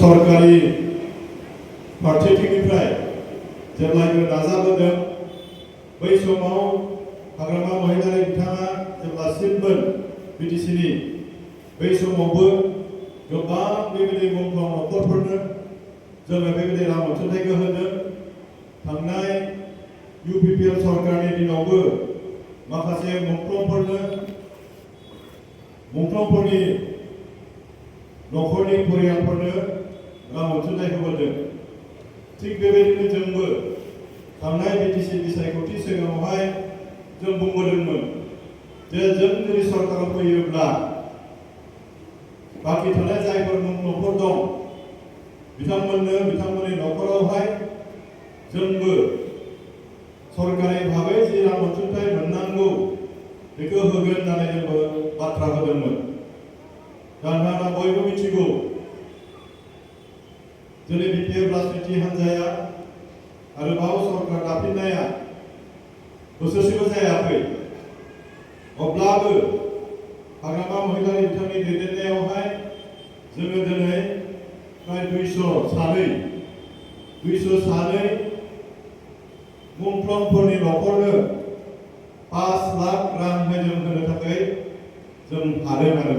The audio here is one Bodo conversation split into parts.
सरकारि फारसेथिंनिफ्राय जेब्लायबो नाजाबोदों बै समाव हाग्रामा महिलारि बिथाङा जेब्ला चिफमोन बिटिसिनि बै समावबो गोबां बेबायदि मुंख्लं नखरफोरनो जोङो बेबायदि रां अनसुंथाइखौ होदों। थांनाय UPPL सरकारनि दिनावबो माखासे मुंख्लंफोरनि नखरनि परियालफोरनो रां अनसुंथाइ होबोदों। थिग बेबायदिनो जोंबो थांनाय बिटिसि बिसायख'थि सिगाङावहाय जों बुंबोदोंमोन जे जों जुदि सरकाराव फैयोब्ला बाखि थानाय जायफोर नखर दं बिथांमोननि नखरावहाय जोंबो सरकारि भाबै जि रां अनसुंथाइ मोननांगौ बेखौ होगोन होननानै जोंबो बाथ्रा होदोंमोन। दा नोंथाङा बयबो मिथिगौ जोंनि BPF राजनिति हान्जाया आरोबाव सरकार दाफिननाया बोसोरसेबो जायाखै। अब्लाबो हाग्रामा महिलारि बिथांनि दैदेननायावहाय जोङो दिनै प्राय 202 मुंख्लंफोरनि नखरनो 5 लाख रां जों होनो थाखाय जों हादों आरो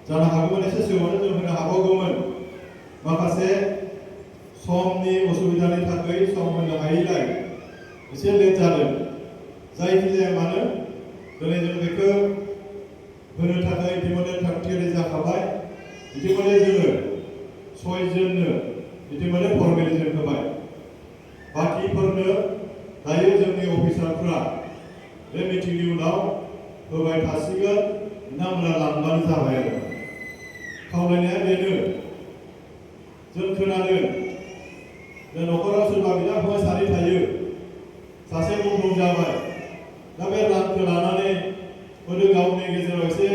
जानो हागौमोन एसे सिगाङावनो जों होनो हाबावगौमोन। माखासे समनि असुबिदानि थाखाय सम होनो हायैलाय एसे लेट जादों। जायखिजाया मानो दिनै जों बेखौ होनो थाखाय इतिमध्य थागथियारि जाखाबाय। इतिमध्य जोङो 6 जननो इतिमध्य फर्मेलिजम होबाय। बाकिफोरनो दायो जोंनि अफिसारफ्रा बे मिटिंनि उनाव होबाय थासिगोन। बिथांमोना लांबानो जाबाय आरो खावलायनाया बेनो जों खोनादों जे नखराव सोरबा बिदा फंबाय सानै थायो, सासे मुंख्लं जाबाय। दा बे रांखौ लानानै हयতো गावनि गेजेराव एसे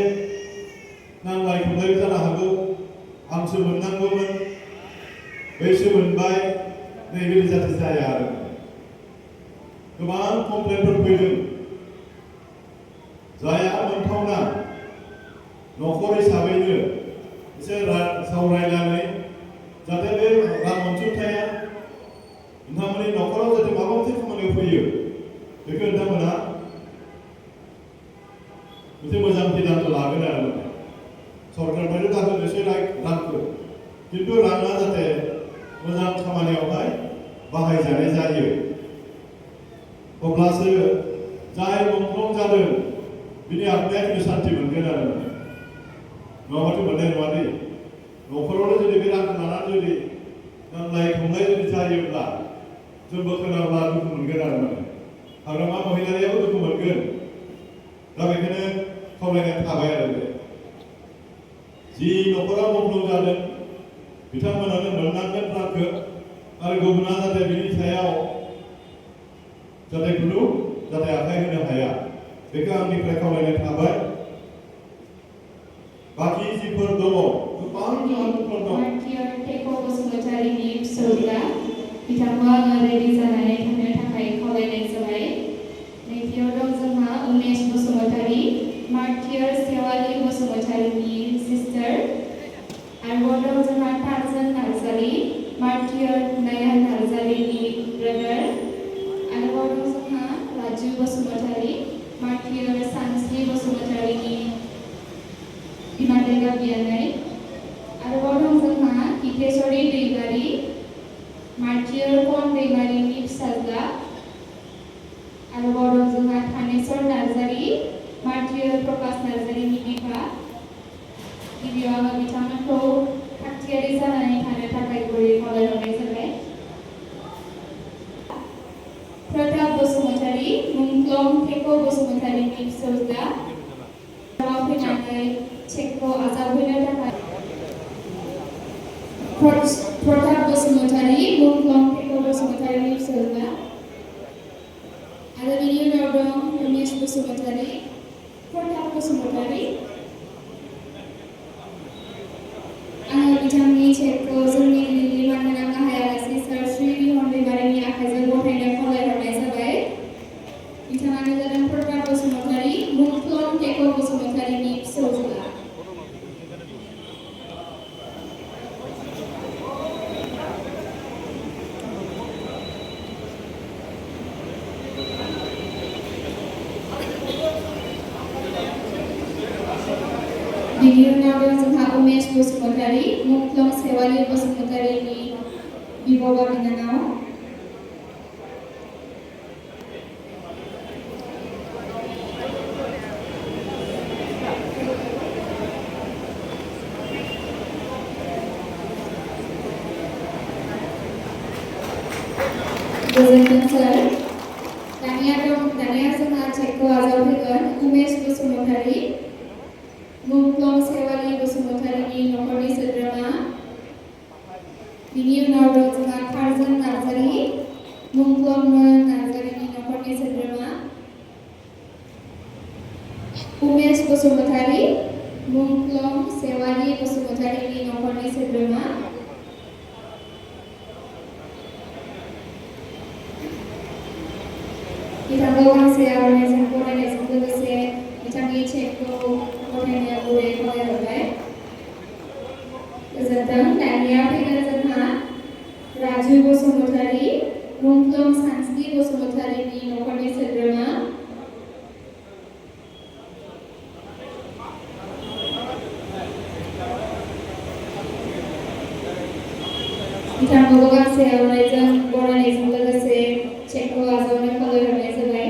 नांलाय खमलायबो जानो हागौ। आंसो मोननांगौमोन, बैसो मोनबाय, नैबेदि जाथि जाया आरो गोबां कमप्लेनफोर फैदों। जाया मोनथावना नखर हिसाबैनो एसे सावरायनानै जाहाथे बे रां अनसुंथाइया नोंथांमोननि नखराव जाहाथे माबा मोनसे खामानियाव फैयो बेखौ नोंथांमोना मोनसे मोजां सिद्धांत लागोन आरो सरकारनिफ्रायनो दा होनोसै रांखौ, खिन्थु राङा जाहाथे मोजां खामानियावहाय बाहायजानाय जायो। अब्लासो जाय मुंख्लं जादों बिनि आत्माया खिन्थु सान्थि मोनगोन आरो नङाबाथ' मोननाय नङा दै। नखरावनो जुदि बे रांखौ लानानै जुदि नांलाय खमलाय जुदि जायोब्ला जोंबो खोनाब्ला दुखु मोनगोन आरो हाग्रामा महिलारियाबो दुखु मोनगोन। दा बेखायनो खावलायनाय थाबाय आरो जि नखरा मुंख्लं जादों बिथांमोनानो मोननांगोन रांखौ आरो गुबुना जाहाथे बिनि सायाव जाहाथे आखाय होनो हाया बेखौ आंनिफ्राय खावलायनाय थाबाय। बाखि जिफोर दङ गोबां मुंख्लं दं। बिथांखौ आङो रेडि जानानै थांनो थाखाय खावलायनाय जाबाय। नैथियाव दं जोंहा उमेश बसुमतारी, मार्टियर सेवाली बसुमतारीनि सिस्टार। आरोबाव दं जोंहा टार्जन नार्जारी, मार्टियर नयन नार्जारीनि ब्रादार। आरोबाव दं जोंहा राजु बसुमतारी, मार्टियर सानस्रि बसुमतारीनि बिमा बियानै। आरोबाव दं जोंहा हितेश्वरी दैमारी, मार्टियर कन दैमारीनि फिसाज्ला। आरोबाव दं जोंहा थानेश्वर नार्जारी, मार्टियर प्रकाश नार्जारीनि बिफा। गिबियाव आङो बिथांमोनखौ थागथियारि जानानै थानो थाखाय गुरै खावलायहरनाय जाबाय। प्रताप बसुमतारी, मुंख्लं थेख' बसुमतारीनि फिसौज्ला। फैनानै चेकखौ आजावहैनो थाखाय प्रताप बसुमतारी, मुंख्लं थेख' बसुमतारीनि फिसौज्ला। आरो बिनि उनाव दं उमेश बसुमतारी, प्रताप बसुमतारी। आङो बिथांनि चेकखौ जोंनि लिलिमा गोनां गाहाय आलासि सार श्री रिहन दैमारिनि आखाइजों गथायनो खावलायहरनाय जाबाय। बिथाङानो जादों प्रताप बसुमतारी, मुंख्लं थेख' बसुमतारीनि फिसौज्ला। बिनि उनाव दं जोंहा उमेश बसुमतारी मुंख्लं सेवालि बसुमतारीनि बिब' बा बिनानाव। गोजोन्थों सार। दानिया जोंहा चेकखौ आजावफैगोन उमेश बसुमतारी मुंख्लं सेवालि बसुमतारीनि नखरनि सोद्रोमा। बिनि उनाव दं जोंहा टार्जन नार्जारी मुंख्लं नार्जारीनि नखरनि सोद्रोमा। उमेश बसुमतारी मुंख्लं सेवालि बसुमतारीनि नखरनि सोद्रोमा। बिथांखौ गांसे आर'नाइजों बरायनायजों लोगोसे बिथांनि चेकखौ गथायनो गुरै खावलायहरबाय। गोजोन्थों। दानिया फैगोन जोंहा राजु बसुमतारी मुंख्लं सानस्रि बसुमतारीनि नखरनि सोद्रोमा। बिथांखौबो गांसे आर'नाइजों बरायनायजों लोगोसे चेकखौ आजावनो खावलायहरनाय जाबाय।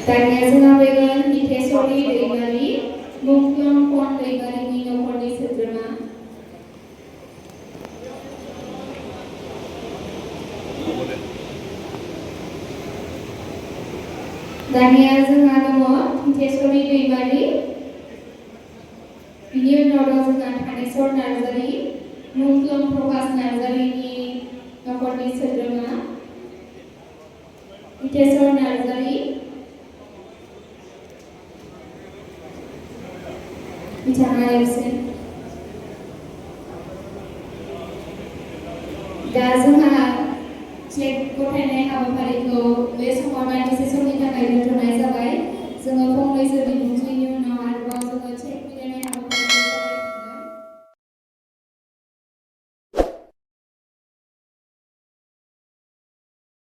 दानिया जोंहा फैगोन हितेश्वरी दैमारी मुंख्लं फन दैमारीनि नखरनि सोद्रोमा। दानिया जोंहा दङ हितेश्वरी दैमारी बिनि उनाव दं जोंहा थानेश्वर नार्जारी मुंख्लं प्रभास नार्जारीनि नखरनि सोद्रोमा। हितेश्वर नार्जारी बिथाङा एबसेन्ट। दा जोंहा चेक गथायनाय हाबाफारिखौ बे समाव दान्दिसे